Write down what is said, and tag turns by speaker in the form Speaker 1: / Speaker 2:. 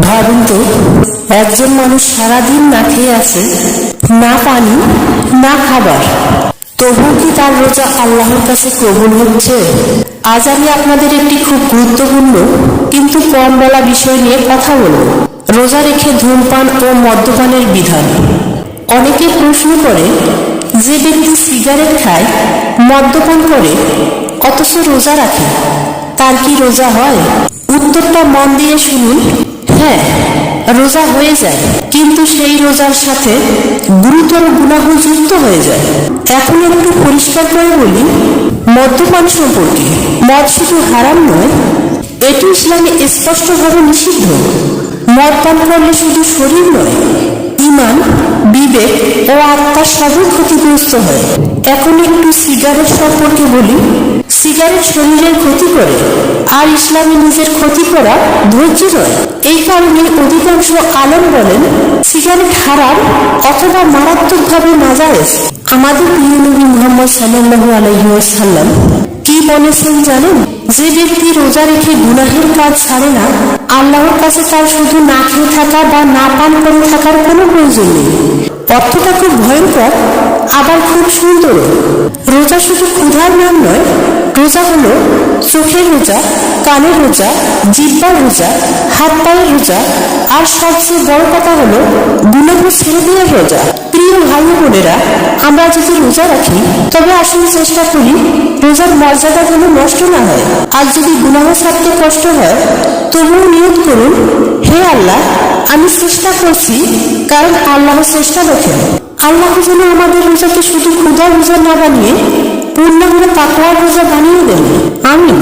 Speaker 1: ভাবুন তো, একজন মানুষ সারাদিন না খেয়ে আছে, না পানি না খাবার, তবুও কি তার রোজা আল্লাহর কাছে কবুল হচ্ছে? আজ আমি আপনাদের একটি খুব গুরুত্বপূর্ণ কিন্তু কম বলা বিষয় নিয়ে কথা বলব, রোজা রেখে ধূমপান ও মদ্যপানের বিধান। অনেকে প্রশ্ন করে, যে ব্যক্তি সিগারেট খায়, মদ্যপান করে, অথচ রোজা রাখে, তার কি রোজা হয়? উত্তরটা মন দিয়ে শুনুন। হ্যাঁ, রোজা হয়ে যায়, কিন্তু সেই রোজার সাথে গুরুতর গুনাহ যুক্ত হয়ে যায়। এখন একটু পরিষ্কার করে বলি মদ্যপান সম্পর্কে। মদ শুধু হারাম নয়, এটি ইসলামে স্পষ্টভাবে নিষিদ্ধ। মদ পান করলে শুধু শরীর নয়, ঈমান, বিবেক ও আত্মার সবই ক্ষতিগ্রস্ত হয়। এখন একটু সিগারেট সম্পর্কে বলি। সিগারেট শরীরের ক্ষতি করে, আর ইসলামে নিজের ক্ষতি করা ধৈর্য নয়। এই কারণে অধিকাংশ আলেম বলেন সিগারেট হারাম অথবা মারাত্মকভাবে নাজায়েজ। আমাদের প্রিয় নবী মুহাম্মদ সাল্লাল্লাহু আলাইহি ওয়াসাল্লাম কি বলেছেন জানেন? যে ব্যক্তি রোজা রেখে গুনাহের কাজ ছাড়ে না, আল্লাহর কাছে তার শুধু না খেয়ে থাকা বা না পান করে থাকার কোনো প্রয়োজন নেই। অর্থটা খুব ভয়ঙ্কর, আবার খুব সুন্দর। রোজা শুধু ক্ষুধার নাম নয়, রোজা হলো চোখের রোজা, কানের রোজা, জিহ্বার রোজা, হাত পায়ের রোজা, আর সবচেয়ে বড় কথা হলো গুনাহ ছেড়ে দেওয়ার রোজা। প্রিয় ভাই বোনেরা, আমরা যদি রোজা রাখি, তবে আসলে চেষ্টা করি রোজার মর্যাদা যেন নষ্ট না হয়। আর যদি গুনাহ ছাড়তে কষ্ট হয়, তবুও নিয়ত করুন, হে আল্লাহ, আমি চেষ্টা করছি, কারণ আল্লাহ চেষ্টা দেখেন। আল্লাহ যেন আমাদের রোজাকে শুধু ক্ষুধার রোজা না বানিয়ে পূর্ণাঙ্গ তাকওয়ার রোজা বানিয়ে দেন। আমিন।